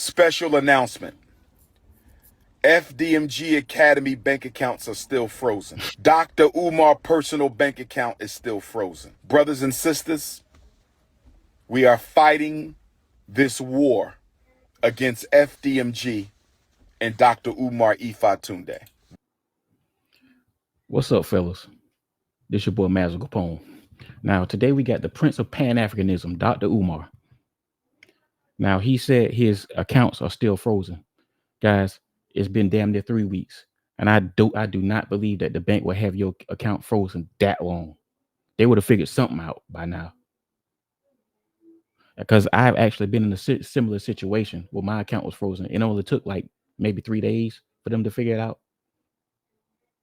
Special announcement. FDMG Academy bank accounts are still frozen. Dr. Umar personal bank account is still frozen. Brothers and sisters, we are fighting this war against FDMG and Dr. Umar Ifatunde. What's up, fellas? This your boy Mazo Capone. Now, today we got the Prince of Pan-Africanism, Dr. Umar. Now, he said his accounts are still frozen. Guys, it's been damn near 3 weeks. And I do not believe that the bank will have your account frozen that long. They would have figured something out by now. Because I've actually been in a similar situation where my account was frozen. It only took like maybe 3 days for them to figure it out.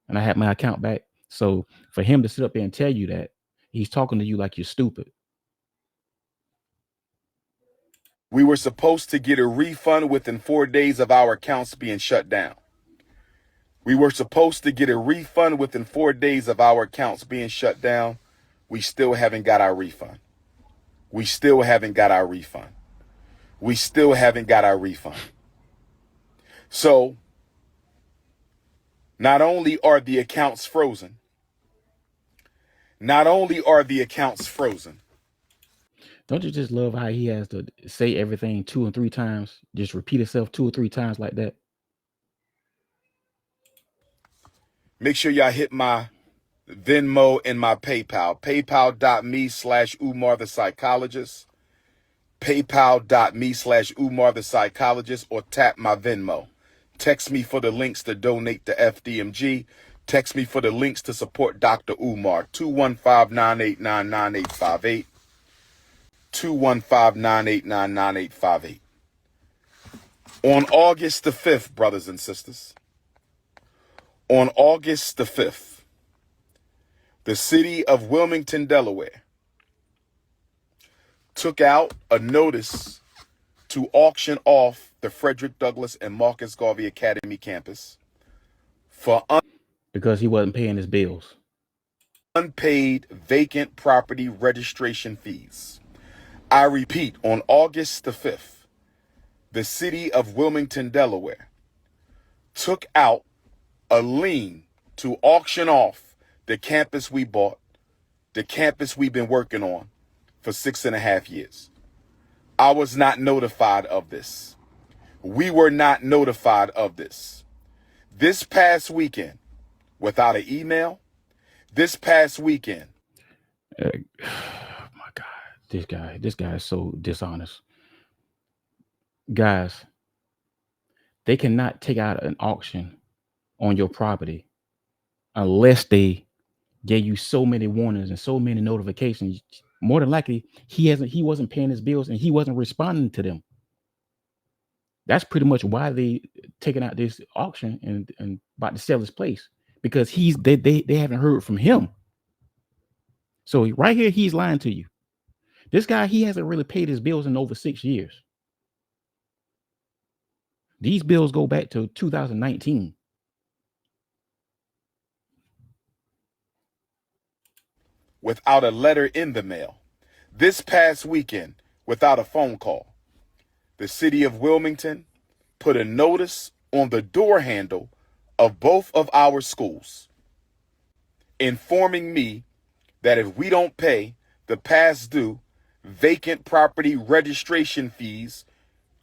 And I had my account back. So for him to sit up there and tell you that, he's talking to you like you're stupid. We were supposed to get a refund within 4 days of our accounts being shut down. We were supposed to get a refund within 4 days of our accounts being shut down. We still haven't got our refund. We still haven't got our refund. We still haven't got our refund. So, not only are the accounts frozen, Don't you just love how he has to say everything 2 and 3 times, just repeat itself 2 or 3 times like that? make sure y'all hit my Venmo and my PayPal. PayPal.me/Umar the Psychologist. PayPal.me/Umar the Psychologist, or tap my Venmo. Text me for the links to donate to FDMG. Text me for the links to support Dr. Umar. 215-989-9858. 215-989-9858. On August the 5th, brothers and sisters, on August the 5th, the city of Wilmington, Delaware, took out a notice to auction off the Frederick Douglass and Marcus Garvey Academy campus for Because he wasn't paying his bills. unpaid vacant property registration fees. I repeat, on August the 5th, the city of Wilmington, Delaware, took out a lien to auction off the campus we bought, the campus we've been working on for 6.5 years. I was not notified of this. We were not notified of this. This past weekend, without an email, this past weekend. Oh my God, this guy is so dishonest. Guys, they cannot take out an auction on your property unless they gave you so many warnings and so many notifications. More than likely, he wasn't paying his bills and he wasn't responding to them. That's pretty much why they taking out this auction and about to sell his place, because they haven't heard from him. So right here, he's lying to you. This guy, he hasn't really paid his bills in over 6 years. These bills go back to 2019. Without a letter in the mail. This past weekend, without a phone call, the city of Wilmington put a notice on the door handle of both of our schools, informing me that if we don't pay the past due vacant property registration fees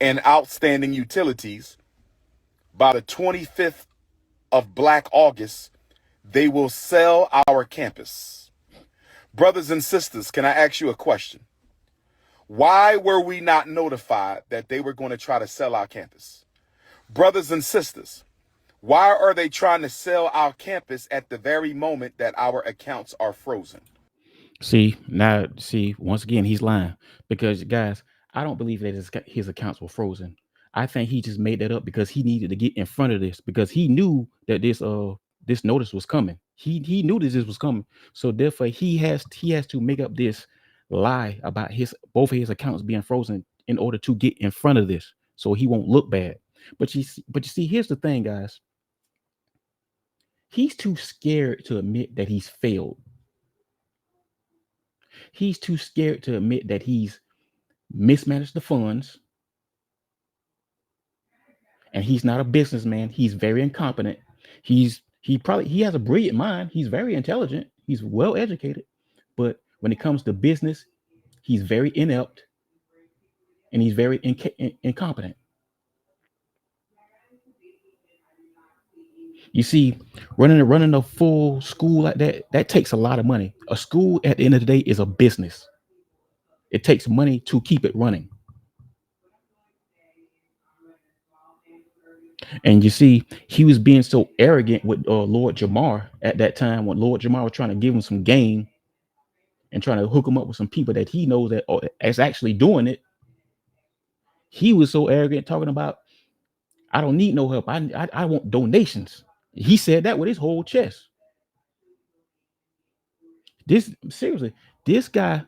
and outstanding utilities by the 25th of Black August, they will sell our campus. Brothers and sisters, can I ask you a question? Why were we not notified that they were going to try to sell our campus? Brothers and sisters, why are they trying to sell our campus at the very moment that our accounts are frozen? See, once again, he's lying. Because, guys, I don't believe that his accounts were frozen. I think he just made that up because he needed to get in front of this, because he knew that this notice was coming. He knew this was coming. So therefore, he has to make up this lie about his both of his accounts being frozen in order to get in front of this, so he won't look bad. But you see, here's the thing, guys. He's too scared to admit that he's failed. He's too scared to admit that he's mismanaged the funds. and he's not a businessman. He's very incompetent. He has a brilliant mind. He's very intelligent. He's well educated, but when it comes to business, he's very inept and he's very incompetent. You see, running a full school like that takes a lot of money. A school at the end of the day is a business. It takes money to keep it running. And you see, he was being so arrogant with Lord Jamar at that time when Lord Jamar was trying to give him some game and trying to hook him up with some people that he knows that is actually doing it. He was so arrogant, talking about, "I don't need no help. I want donations." He said that with his whole chest. This seriously, this guy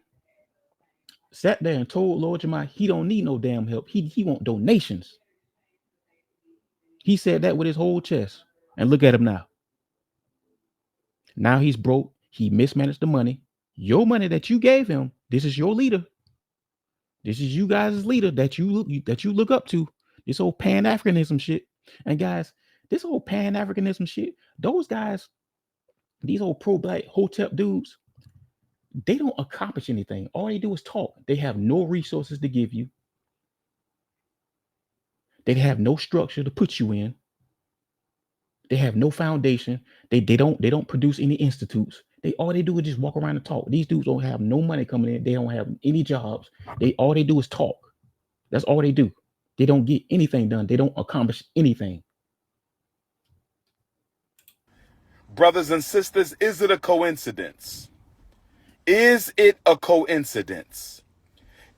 sat there and told Lord Jamar he don't need no damn help. He want donations. He said that with his whole chest. And look at him now. Now he's broke. He mismanaged the money. Your money that you gave him. This is your leader. This is you guys' leader that you look up to. This whole Pan Africanism shit. And guys, this whole Pan Africanism shit. Those guys, these old pro black hotep dudes, they don't accomplish anything. All they do is talk. They have no resources to give you. They have no structure to put you in. They have no foundation. They don't produce any institutes. All they do is just walk around and talk. These dudes don't have no money coming in. They don't have any jobs. All they do is talk. That's all they do. They don't get anything done. They don't accomplish anything. Brothers and sisters, is it a coincidence? Is it a coincidence?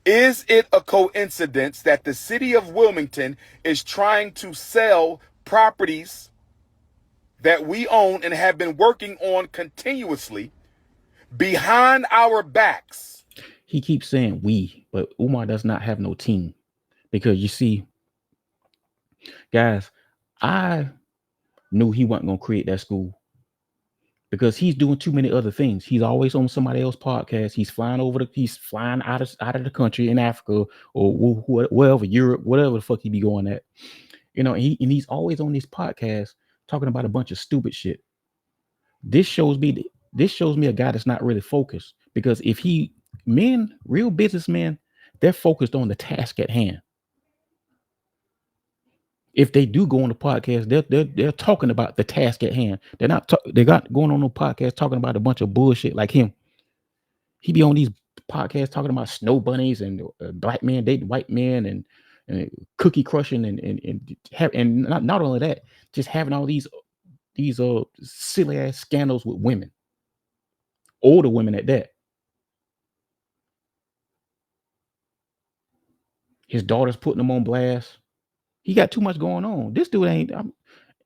Is it a coincidence that the city of Wilmington is trying to sell properties that we own and have been working on continuously behind our backs? He keeps saying we, but Umar does not have no team. Because you see, guys, I knew he wasn't going to create that school because he's doing too many other things. He's always on somebody else's podcast. He's flying out of the country in Africa or wherever, Europe, whatever the fuck he be going at. And he's always on this podcast talking about a bunch of stupid shit. This shows me a guy that's not really focused, because if real businessmen, they're focused on the task at hand. If they do go on the podcast, they're talking about the task at hand. They're not going on no podcast talking about a bunch of bullshit like him. He be on these podcasts talking about snow bunnies and black men dating white men and cookie crushing and not only that, just having all these silly ass scandals with women, older women at that. His daughter's putting him on blast. He got too much going on. This dude ain't.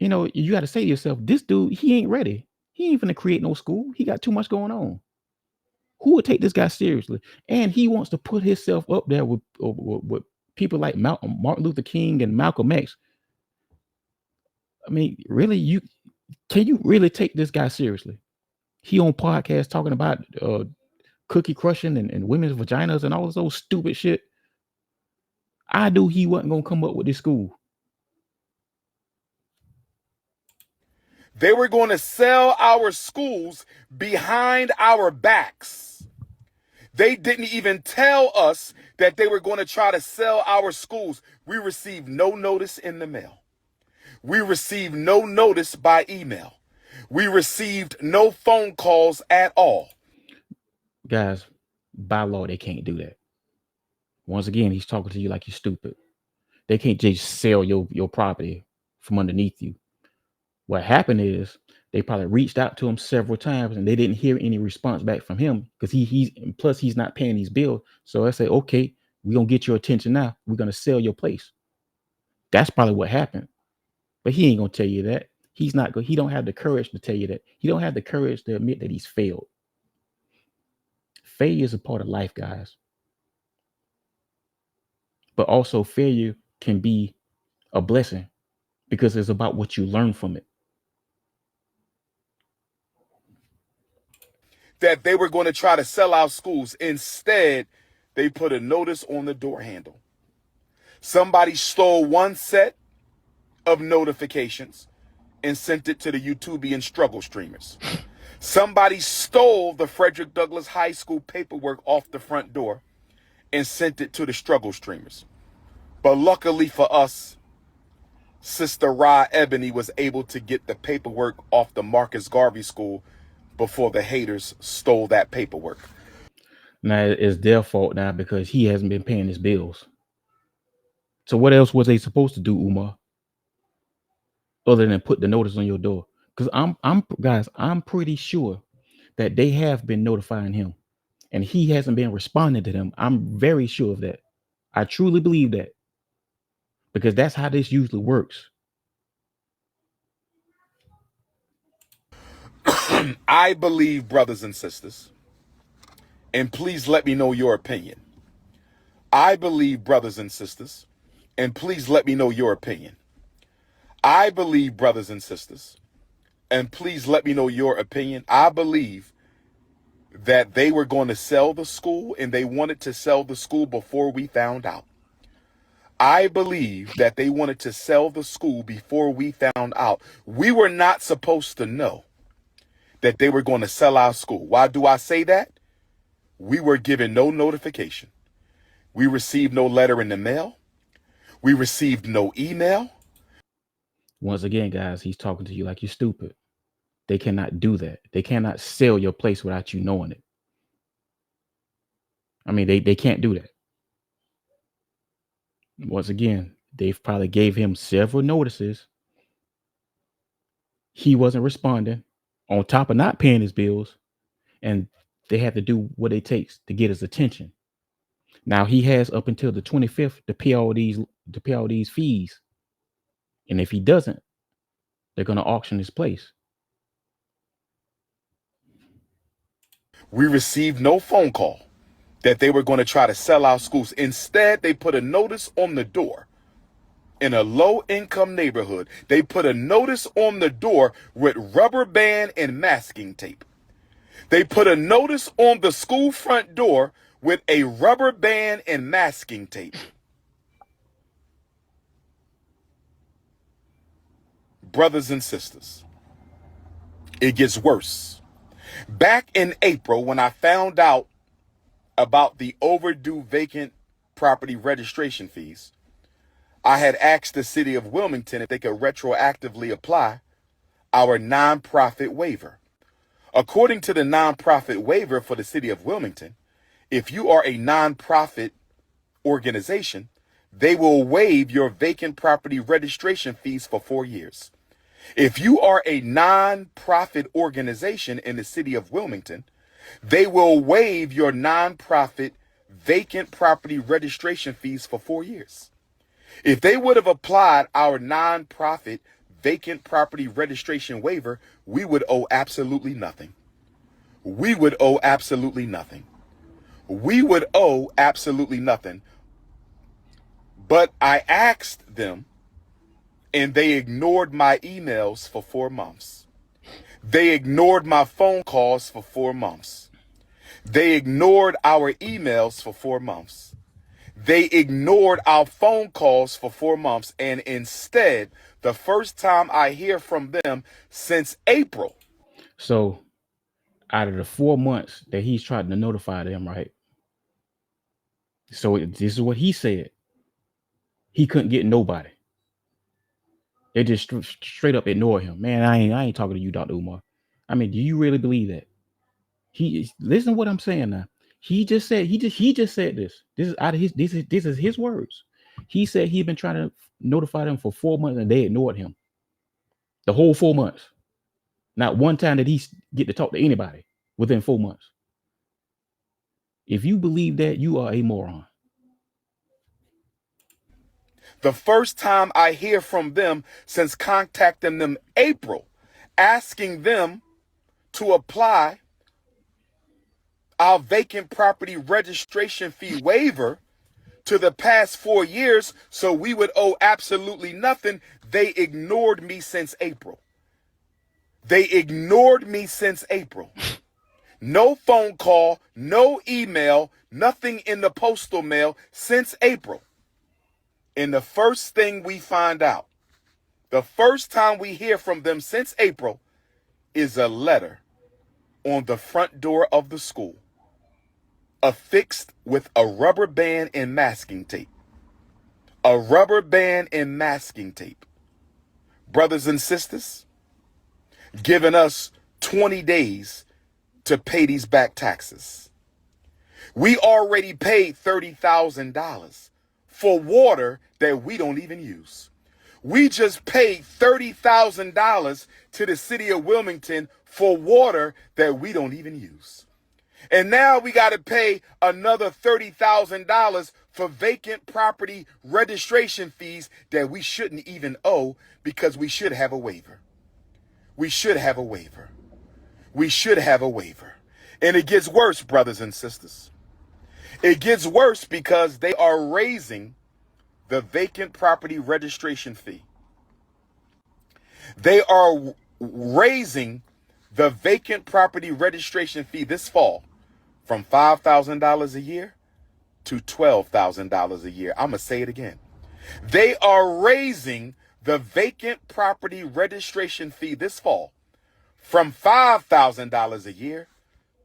You got to say to yourself, this dude, he ain't ready. He ain't gonna create no school. He got too much going on. Who would take this guy seriously? And he wants to put himself up there with people like Martin Luther King and Malcolm X. I mean, really, can you really take this guy seriously? He on podcasts talking about cookie crushing and women's vaginas and all this old stupid shit. I knew he wasn't gonna come up with this school. They were going to sell our schools behind our backs. They didn't even tell us that they were going to try to sell our schools. We received no notice in the mail. We received no notice by email. We received no phone calls at all. Guys, by law, they can't do that. Once again, he's talking to you like you're stupid. They can't just sell your property from underneath you. What happened is they probably reached out to him several times and they didn't hear any response back from him, because he's not paying these bills. So I say, okay, we're gonna get your attention now. We're gonna sell your place. That's probably what happened. But he ain't gonna tell you that. He don't have the courage to tell you that. He don't have the courage to admit that he's failed. Failure is a part of life, guys. But also failure can be a blessing, because it's about what you learn from it. That they were going to try to sell our schools. Instead, they put a notice on the door handle. Somebody stole one set of notifications and sent it to the YouTubian struggle streamers. Somebody stole the Frederick Douglass High School paperwork off the front door and sent it to the struggle streamers. But luckily for us, Sister Ra Ebony was able to get the paperwork off the Marcus Garvey School before the haters stole that paperwork. Now it's their fault now because he hasn't been paying his bills. So what else was they supposed to do, Umar, other than put the notice on your door? Because I'm pretty sure that they have been notifying him, and he hasn't been responding to them. I'm very sure of that. I truly believe that, because that's how this usually works. I believe, brothers and sisters, and please let me know your opinion. I believe, brothers and sisters, and please let me know your opinion. I believe, brothers and sisters, and please let me know your opinion. I believe that they were going to sell the school, and they wanted to sell the school before we found out. I believe that they wanted to sell the school before we found out. We were not supposed to know that they were going to sell our school. Why do I say that? We were given no notification. We received no letter in the mail. We received no email. Once again, guys, he's talking to you like you're stupid. They cannot do that. They cannot sell your place without you knowing it. I mean, they can't do that. Once again, they've probably gave him several notices. He wasn't responding, on top of not paying his bills, and they have to do what it takes to get his attention. Now he has up until the 25th to pay all these fees. And if he doesn't, they're going to auction his place. We received no phone call that they were going to try to sell our schools. Instead, they put a notice on the door. In a low-income neighborhood, they put a notice on the door with rubber band and masking tape. They put a notice on the school front door with a rubber band and masking tape. Brothers and sisters, it gets worse. Back in April, when I found out about the overdue vacant property registration fees, I had asked the city of Wilmington if they could retroactively apply our nonprofit waiver. According to the nonprofit waiver for the city of Wilmington, if you are a nonprofit organization, they will waive your vacant property registration fees for 4 years. If you are a nonprofit organization in the city of Wilmington, they will waive your nonprofit vacant property registration fees for 4 years. If they would have applied our nonprofit vacant property registration waiver, we would owe absolutely nothing. We would owe absolutely nothing. We would owe absolutely nothing. But I asked them, and they ignored my emails for 4 months. They ignored my phone calls for 4 months. They ignored our emails for 4 months. They ignored our phone calls for 4 months. And instead, the first time I hear from them since April. So out of the 4 months that he's trying to notify them, right? So this is what he said. He couldn't get nobody. They just straight up ignore him. Man, I ain't talking to you, Dr. Umar. I mean, do you really believe that? Listen to what I'm saying now. He just said this. This is out of his this is his words. He said he'd been trying to notify them for 4 months and they ignored him. The whole 4 months. Not one time did he get to talk to anybody within 4 months. If you believe that, you are a moron. The first time I hear from them since contacting them April, asking them to apply our vacant property registration fee waiver to the past 4 years so we would owe absolutely nothing, they ignored me since April. They ignored me since April. No phone call, no email, nothing in the postal mail since April. And the first thing we find out The first time we hear from them since April is a letter on the front door of the school, affixed with a rubber band and masking tape. A rubber band and masking tape. Brothers and sisters, giving us 20 days to pay these back taxes. We already paid $30,000 for water that we don't even use. We just paid $30,000 to the city of Wilmington for water that we don't even use. And now we got to pay another $30,000 for vacant property registration fees that we shouldn't even owe because we should have a waiver. We should have a waiver. We should have a waiver. And it gets worse, brothers and sisters. It gets worse because they are raising the vacant property registration fee. They are raising the vacant property registration fee this fall from $5,000 a year to $12,000 a year. I'm going to say it again. They are raising the vacant property registration fee this fall from $5,000 a year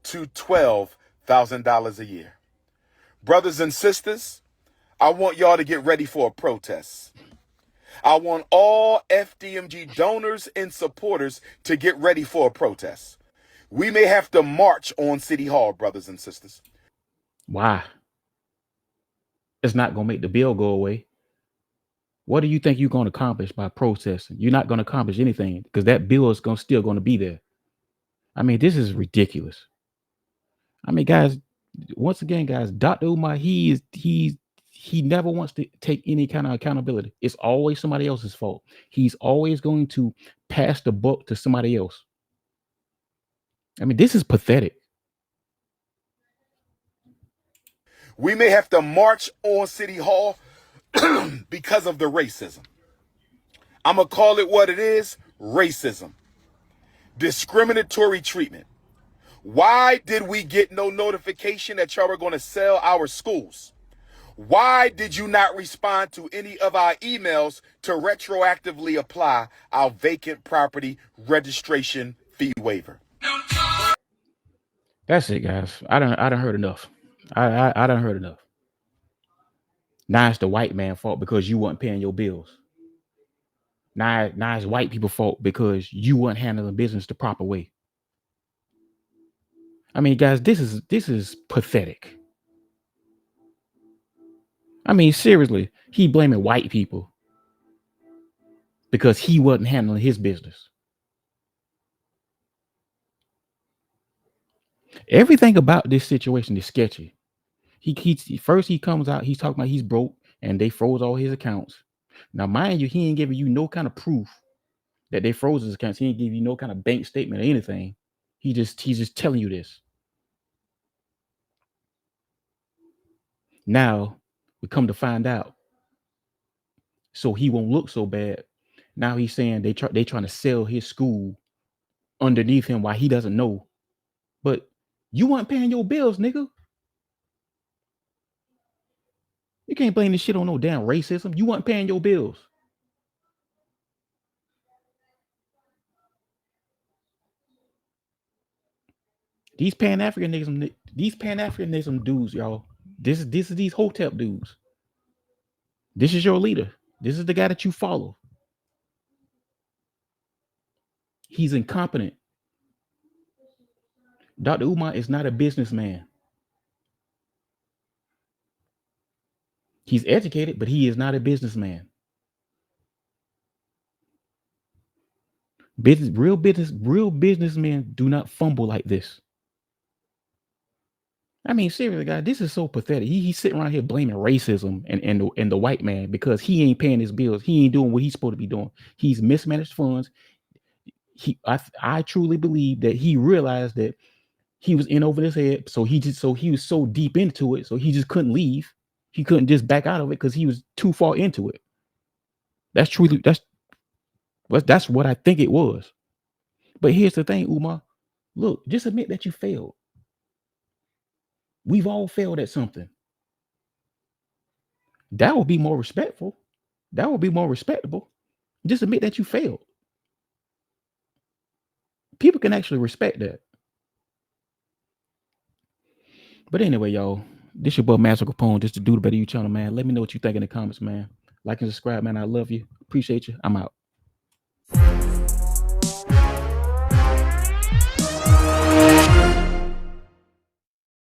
to $12,000 a year. Brothers and sisters, I want y'all to get ready for a protest. I want all FDMG donors and supporters to get ready for a protest. We may have to march on City Hall, brothers and sisters. Why? It's not going to make the bill go away. What do you think you're going to accomplish by protesting? You're not going to accomplish anything because that bill is still going to be there. I mean, this is ridiculous. I mean, guys, once again, guys, Dr. Umar, he never wants to take any kind of accountability. It's always somebody else's fault. He's always going to pass the buck to somebody else. I mean, this is pathetic. We may have to march on City Hall because of the racism. I'm going to call it what it is, racism. Discriminatory treatment. Why did we get no notification that y'all were going to sell our schools? Why did you not respond to any of our emails to retroactively apply our vacant property registration fee waiver? That's it, guys. I done heard enough. I done heard enough. Now it's the white man's fault because you weren't paying your bills. Now it's white people's fault because you weren't handling business the proper way. I mean, guys, this is pathetic. I mean, seriously, he blaming white people because he wasn't handling his business. Everything about this situation is sketchy. He comes out, he's talking about he's broke and they froze all his accounts. Now, mind you, he ain't giving you no kind of proof that they froze his accounts. He ain't give you no kind of bank statement or anything. He's just telling you this. Now we come to find out, so he won't look so bad. Now he's saying they trying to sell his school underneath him while he doesn't know. But you weren't paying your bills, nigga. You can't blame this shit on no damn racism. You weren't paying your bills. These Pan-Africanism dudes, y'all. This is these Hotep dudes. This is your leader. This is the guy that you follow. He's incompetent. Dr. Umar is not a businessman. He's educated, but he is not a businessman. Real businessmen do not fumble like this. I mean, seriously, guys, this is so pathetic. He's sitting around here blaming racism and the white man because he ain't paying his bills. He ain't doing what he's supposed to be doing. He's mismanaged funds. I truly believe that he realized that he was in over his head. So he was so deep into it. So he just couldn't leave. He couldn't just back out of it because he was too far into it. That's what I think it was. But here's the thing, Umar. Look, just admit that you failed. We've all failed at something. That would be more respectful. That would be more respectable. Just admit that you failed. People can actually respect that. But anyway, y'all, this your boy Mazo Capone, just to do the better you channel, man. Let me know what you think in the comments, man. Like and subscribe, man. I love you. Appreciate you. I'm out.